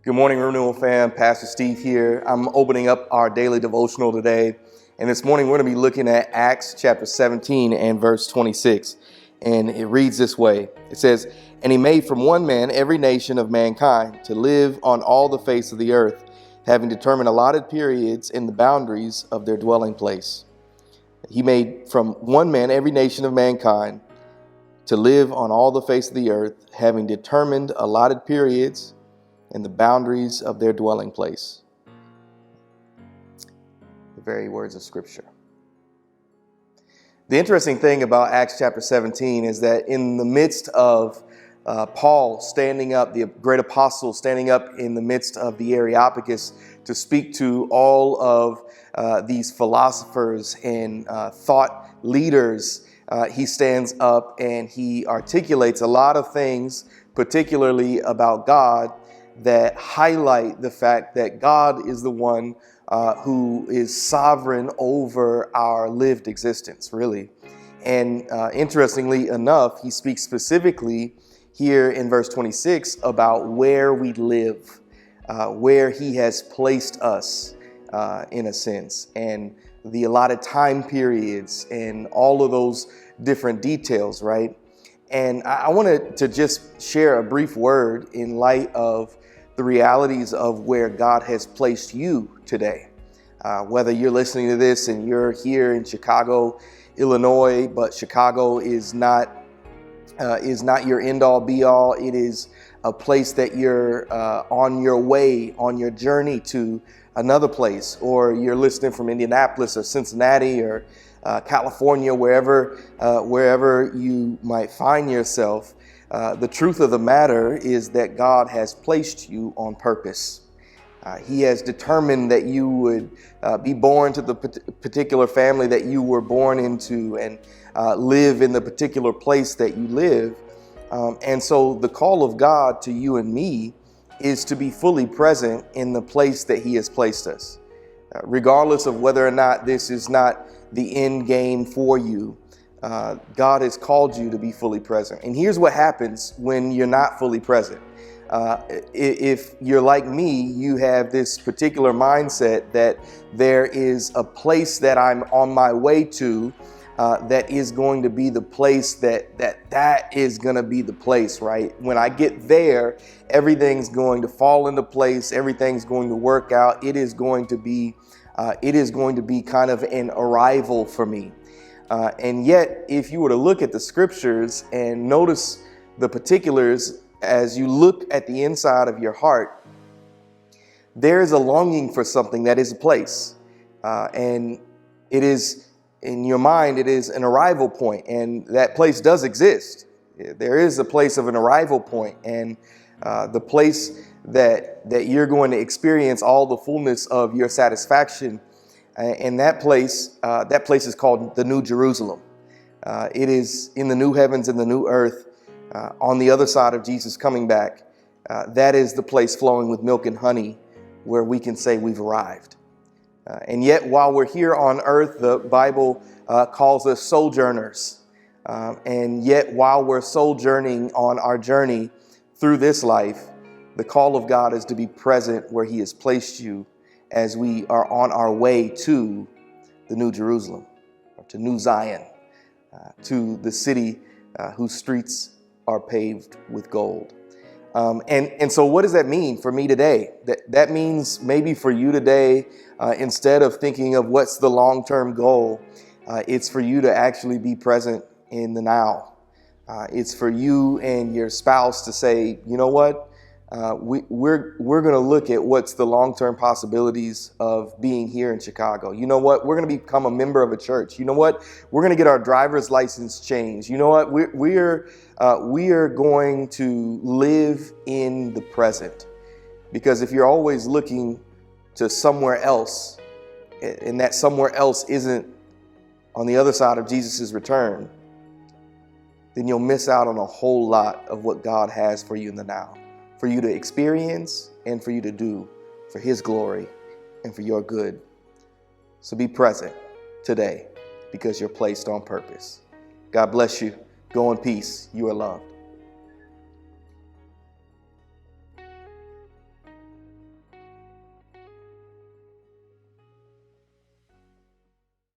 Good morning, Renewal fam. Pastor Steve here. I'm opening up our daily devotional today. And this morning, we're going to be looking at Acts chapter 17 and verse 26. And it reads this way. It says, "And he made from one man every nation of mankind to live on all the face of the earth, having determined allotted periods in the boundaries of their dwelling place." He made from one man every nation of mankind to live on all the face of the earth, having determined allotted periods in the boundaries of their dwelling place. The very words of Scripture. The interesting thing about Acts chapter 17 is that in the midst of Paul standing up, the great apostle standing up in the midst of the Areopagus to speak to all of these philosophers and thought leaders, he stands up and he articulates a lot of things, particularly about God, that highlight the fact that God is the one who is sovereign over our lived existence, really. And interestingly enough, he speaks specifically here in verse 26 about where we live, where he has placed us in a sense, and the allotted time periods and all of those different details, right? And I wanted to just share a brief word in light of the realities of where God has placed you today. Whether you're listening to this and you're here in Chicago, Illinois, but Chicago is not your end all be all. It is a place that you're on your way, on your journey to another place, or you're listening from Indianapolis or Cincinnati or California, wherever you might find yourself. The truth of the matter is that God has placed you on purpose. He has determined that you would be born to the particular family that you were born into and live in the particular place that you live. And so the call of God to you and me is to be fully present in the place that he has placed us, regardless of whether or not this is not the end game for you. God has called you to be fully present. And here's what happens when you're not fully present. If you're like me, you have this particular mindset that there is a place that I'm on my way to that is going to be the place that is going to be the place, right? When I get there, everything's going to fall into place. Everything's going to work out. It is going to be kind of an arrival for me. And yet, if you were to look at the scriptures and notice the particulars as you look at the inside of your heart, there is a longing for something that is a place. And it is, in your mind, it is an arrival point, and that place does exist. There is a place of an arrival point, and the place that you're going to experience all the fullness of your satisfaction. And that place is called the New Jerusalem. It is in the new heavens and the new earth, on the other side of Jesus coming back. That is the place flowing with milk and honey, where we can say we've arrived. And yet, while we're here on earth, the Bible calls us sojourners. And yet, while we're sojourning on our journey through this life, the call of God is to be present where he has placed you, as we are on our way to the New Jerusalem, or to New Zion, to the city whose streets are paved with gold. And so what does that mean for me today? That means maybe for you today, instead of thinking of what's the long-term goal, it's for you to actually be present in the now. It's for you and your spouse to say, you know what? We're going to look at what's the long-term possibilities of being here in Chicago. You know what? We're going to become a member of a church. You know what? We're going to get our driver's license changed. You know what? We are going to live in the present, because if you're always looking to somewhere else, and that somewhere else isn't on the other side of Jesus's return, then you'll miss out on a whole lot of what God has for you in the now, for you to experience and for you to do for his glory and for your good. So be present today, because you're placed on purpose. God bless you. Go in peace. You are loved.